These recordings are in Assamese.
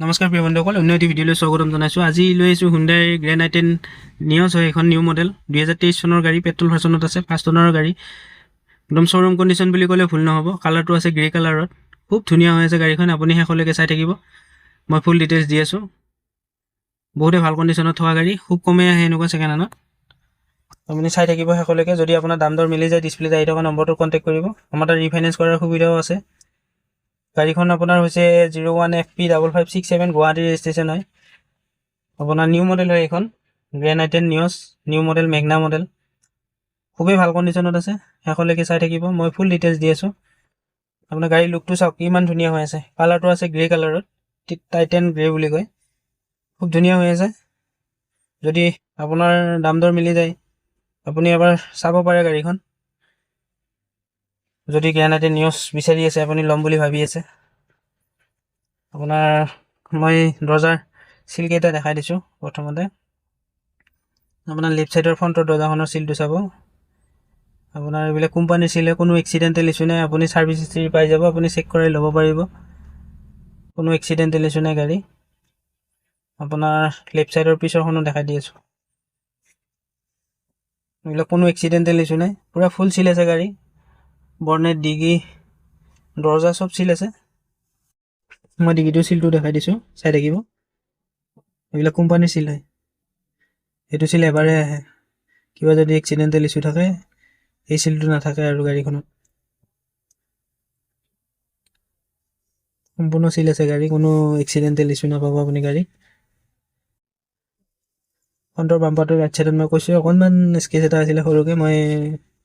নমস্কাৰ প্ৰিয় বন্ধুসকল, অন্য এটি ভিডিঅ'লৈ স্বাগতম জনাইছোঁ। আজি লৈ আহিছোঁ হুণ্ডাই গ্ৰেণ্ড i10 নিয়ছ হয়। এখন নিউ মডেল 2023 চনৰ গাড়ী, পেট্ৰল ভাৰ্চনত আছে, 1st অনাৰৰ গাড়ী। একদম শ্ব'ৰুম কণ্ডিশ্যন বুলি ক'লে ভুল নহ'ব। কালাৰটো আছে গ্ৰে কালাৰত, খুব ধুনীয়া হৈ আছে গাড়ীখন। আপুনি শেষলৈকে চাই থাকিব, মই ফুল ডিটেইলছ দি আছোঁ। বহুতে ভাল কণ্ডিশ্যনত থকা গাড়ী, খুব কমেই আহে এনেকুৱা ছেকেণ্ড হেণ্ডত। আপুনি চাই থাকিব শেষলৈকে। যদি আপোনাৰ দাম দৰ মিলি যায়, ডিছপ্লেত আহি থকা নম্বৰটোত কণ্টেক্ট কৰিব। আমাৰ তাত ৰিফাইনেন্স কৰাৰ সুবিধাও আছে। গাড়ীখন আপোনাৰ হৈছে 01FP5567 গুৱাহাটী ৰেজিষ্ট্ৰেশ্যন হয়। আপোনাৰ নিউ মডেল হয় এইখন, গ্ৰেণ্ড i10 নিয়ছ নিউ মডেল, মেগনা মডেল। খুবেই ভাল কণ্ডিশ্যনত আছে, শেষলৈকে চাই থাকিব, মই ফুল ডিটেইলছ দি আছোঁ। আপোনাৰ গাড়ীৰ লুকটো চাওক, ইমান ধুনীয়া হৈ আছে। কালাৰটো আছে গ্ৰে কালাৰত, টাইটেন গ্ৰে বুলি কয়, খুব ধুনীয়া হৈ আছে। যদি আপোনাৰ দাম দৰ মিলি যায়, আপুনি এবাৰ চাব পাৰে গাড়ীখন। যদি গ্ৰেণ্ড i10 নিয়ছ বিচাৰি আছে, আপুনি ল'ম বুলি ভাবি আছে, আপোনাৰ মই দৰ্জাৰ চিলকেইটা দেখাই দিছোঁ। প্ৰথমতে আপোনাৰ লেফ্ট ছাইডৰ ফ্ৰণ্টৰ দৰ্জাখনৰ চিলটো চাব। আপোনাৰ এইবিলাক কোম্পানীৰ চিলে, কোনো এক্সিডেণ্টেল ইছ্যু নাই। আপুনি ছাৰ্ভিচ হিষ্ট্ৰী পাই যাব, আপুনি চেক কৰাই ল'ব পাৰিব। কোনো এক্সিডেণ্টেল ইছ্যু নাই গাড়ী। আপোনাৰ লেফ্ট ছাইডৰ পিছৰখনো দেখাই দি আছোঁ, এইবিলাক কোনো এক্সিডেণ্টেল ইছ্যু নাই, পূৰা ফুল চিল আছে গাড়ী। বৰ্নেট, ডিগি, দৰ্জা চব চিল আছে। মই ডিগিটোৰ চিলটো দেখাই দিছোঁ, চাই থাকিব। এইবিলাক কোম্পানীৰ চিল হয়, সেইটো চিল এবাৰে আহে। কিবা যদি এক্সিডেণ্টেল ইছ্যু থাকে, এই চিলটো নাথাকে আৰু গাড়ীখনত। সম্পূৰ্ণ চিল আছে গাড়ী, কোনো এক্সিডেণ্টেল ইছ্যু নাপাব আপুনি গাড়ী। ফ্ৰণ্টৰ বাম্পাৰটো ৰাইট ছাইডত মই কৈছোঁ, অকণমান স্কেচ এটা আছিলে সৰুকৈ, মই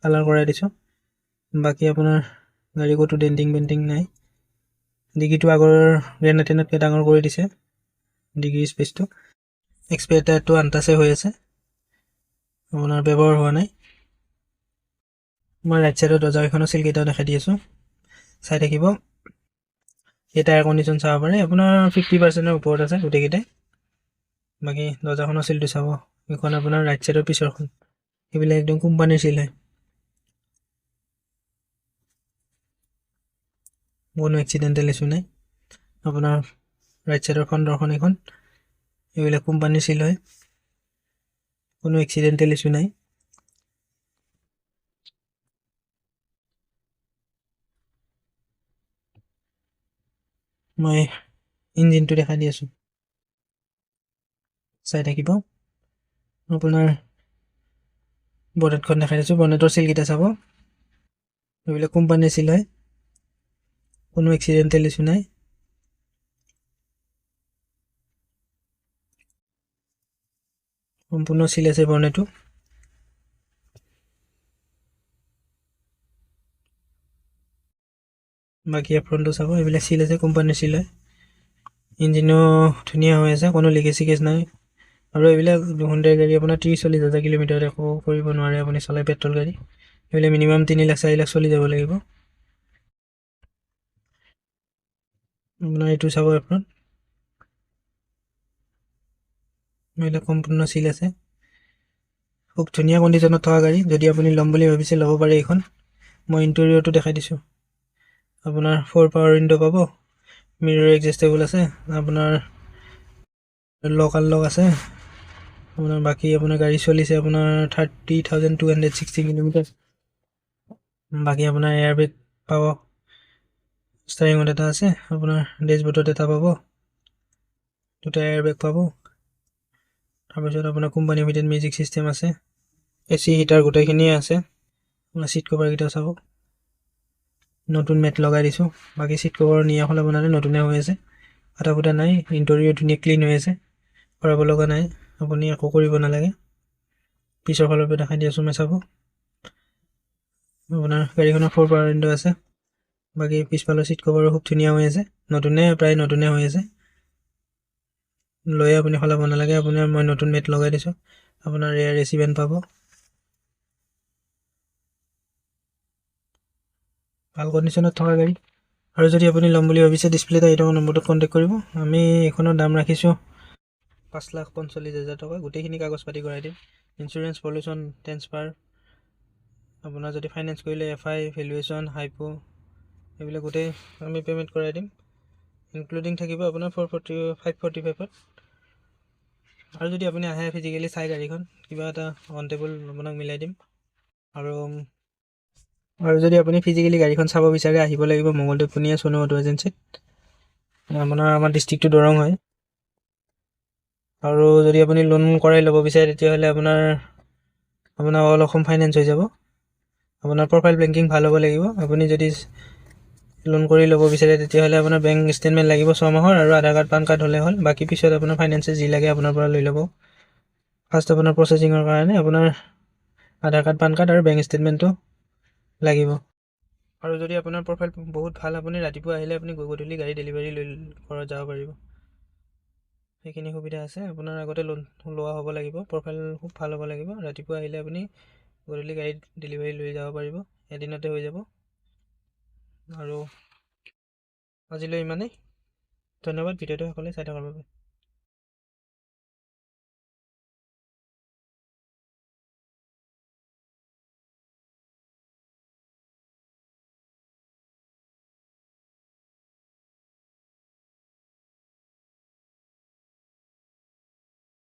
কালাৰ কৰাই দিছোঁ। বাকী আপোনাৰ গাড়ী ক'তো ডেণ্টিং পেণ্টিং নাই। ডিগিটো আগৰ গ্ৰেণ্ড i10তকৈ ডাঙৰ কৰি দিছে, ডিগিৰ স্পেচটো। এক্সপেৰিটাৰটো আনটাচে হৈ আছে, আপোনাৰ ব্যৱহাৰ হোৱা নাই। মই ৰাইট ছাইডৰ দৰ্জাকেইখনৰ চিলকেইটাও দেখাই দি আছোঁ, চাই থাকিব। এই টায়াৰ কণ্ডিশ্যন চাব পাৰে, আপোনাৰ 50%ৰ ওপৰত আছে গোটেইকেইটাই। বাকী দৰ্জাখনৰ চিলটো চাব, এইখন আপোনাৰ ৰাইট ছাইডৰ পিছৰখন, সেইবিলাক একদম কোম্পানীৰ চিল হয়। কোনো এক্সিডেণ্টেল ইছ্যু নাই। আপোনাৰ ৰাইট ছাইডৰ ফ্ৰণ্টৰখন এইখন, এইবিলাক কোম্পানীৰ চিল হয়, কোনো এক্সিডেণ্টেল ইছ্যু নাই। মই ইঞ্জিনটো দেখাই দি আছোঁ, চাই থাকিব। আপোনাৰ বনেটখন দেখাই দিছোঁ, বনেটৰ চিলকেইটা চাব, এইবিলাক কোম্পানীৰ চিল হয়, কোনো এক্সিডেণ্টেল ইছ্যু নাই। সম্পূৰ্ণ চিল আছে বনেটো। বাকী এপ্ৰনটো চাব, এইবিলাক চিল আছে, কোম্পানীৰ চিল হয়। ইঞ্জিনো ধুনীয়া হৈ আছে, কোনো লিকেজ চিকেজ নাই। আৰু এইবিলাক হুণ্ডাই গাড়ী আপোনাৰ 30-40 হাজাৰ কিলোমিটাৰত একো কৰিব নোৱাৰে আপুনি চলাই, পেট্ৰল গাড়ী। এইবিলাক মিনিমাম 3 লাখ 4 লাখ চলি যাব লাগিব। আপোনাৰ এইটো চাব এপ্ৰন, এইবিলাক সম্পূৰ্ণ চিল আছে, খুব ধুনীয়া কণ্ডিশ্যনত থকা গাড়ী। যদি আপুনি ল'ম বুলি ভাবিছে, ল'ব পাৰে এইখন। মই ইণ্টেৰিয়ৰটো দেখাই দিছোঁ, আপোনাৰ 4 পাৱাৰ উইণ্ডো পাব, মিৰৰ এডজাষ্টেবল আছে, আপোনাৰ লক আনলক আছে। আপোনাৰ বাকী আপোনাৰ গাড়ী চলিছে আপোনাৰ 30,260 কিলোমিটাৰ। বাকী আপোনাৰ এয়াৰবেগ পাব, ষ্টাৰিঙত এটা আছে, আপোনাৰ ডেছবৰ্ডত এটা পাব, দুটা এয়াৰবেগ পাব। তাৰপিছত আপোনাৰ কোম্পানী ভিতৰত মিউজিক ছিষ্টেম আছে, AC হিটাৰ গোটেইখিনিয়ে আছে। আপোনাৰ ছিট কভাৰকেইটাও চাব, নতুন মেট লগাই দিছোঁ। বাকী ছিট কভাৰ নিয়া হ'লে বনালে নতুনে হৈ আছে, ফাটা ফুটা নাই। ইণ্টেৰিয়ৰ ধুনীয়া ক্লিন হৈ আছে, কৰাব লগা নাই, আপুনি একো কৰিব নালাগে। পিছৰ ফালৰ পৰা দেখাই দি আছোঁ মই, চাব। আপোনাৰ গাড়ীখনৰ 4 পাৱাৰ উইণ্ডো আছে। বাকী পিছফালৰ ছিট কভাৰো খুব ধুনীয়া হৈ আছে, নতুনে, প্ৰায় নতুনে হৈ আছে। লৈ আপুনি সলাব নালাগে, আপোনাৰ মই নতুন মেট লগাই দিছোঁ। আপোনাৰ ৰেয়াৰ AC ভেণ্ট পাব, ভাল কণ্ডিশ্যনত থকা গাড়ী। আৰু যদি আপুনি ল'ম বুলি ভাবিছে, ডিছপ্লেত আহি থকা নম্বৰটোত কণ্টেক্ট কৰিব। আমি এইখনৰ দাম ৰাখিছোঁ 5,45,000 টকা। গোটেইখিনি কাগজ পাতি কৰাই দিম, ইঞ্চুৰেঞ্চ, পলিউশ্যন, ট্ৰেন্সফাৰ। আপোনাৰ যদি ফাইনেন্স কৰিলে FI, ভেলুৱেশ্যন, হাইপ', এইবিলাক গোটেই আমি পে'মেণ্ট কৰাই দিম। ইনক্লুডিং থাকিব আপোনাৰ 545ত। আৰু যদি আপুনি আহে ফিজিকেলি চাই গাড়ীখন, কিবা এটা অন টেবল আপোনাক মিলাই দিম। আৰু যদি আপুনি ফিজিকেলি গাড়ীখন চাব বিচাৰে আহিব লাগিব মঙলদৈ পুনীয়া চনু অটো এজেঞ্চিত। আমাৰ ডিষ্ট্ৰিক্টটো দৰং হয়। আৰু যদি আপুনি লোন কৰাই ল'ব বিচাৰে তেতিয়াহ'লে আপোনাৰ অল অসম ফাইনেন্স হৈ যাব। আপোনাৰ প্ৰফাইল বেংকিং ভাল হ'ব লাগিব। আপুনি যদি লোন কৰি ল'ব বিচাৰে তেতিয়াহ'লে আপোনাৰ বেংক ষ্টেটমেণ্ট লাগিব 6 মাহৰ, আৰু আধাৰ কাৰ্ড পান কাৰ্ড হ'লে হ'ল। বাকী পিছত আপোনাৰ ফাইনেন্সে যি লাগে আপোনাৰ পৰা লৈ ল'ব। ফাৰ্ষ্ট আপোনাৰ প্ৰচেছিঙৰ কাৰণে আপোনাৰ আধাৰ কাৰ্ড পান কাৰ্ড আৰু বেংক ষ্টেটমেণ্টটো লাগিব। আৰু যদি আপোনাৰ প্ৰফাইল বহুত ভাল, আপুনি ৰাতিপুৱা আহিলে আপুনি গধূলি গাড়ী ডেলিভাৰী লৈ ঘৰত যাব পাৰিব। সেইখিনি সুবিধা আছে। আপোনাৰ আগতে লোন লোৱা হ'ব লাগিব, প্ৰফাইল খুব ভাল হ'ব লাগিব। ৰাতিপুৱা আহিলে আপুনি গধূলি গাড়ী ডেলিভাৰী লৈ যাব পাৰিব, এদিনতে হৈ যাব। আৰু আজিলৈ ইমানেই। ধন্যবাদ ভিডিঅ'টো সকলোৱে চাই থকাৰ বাবে।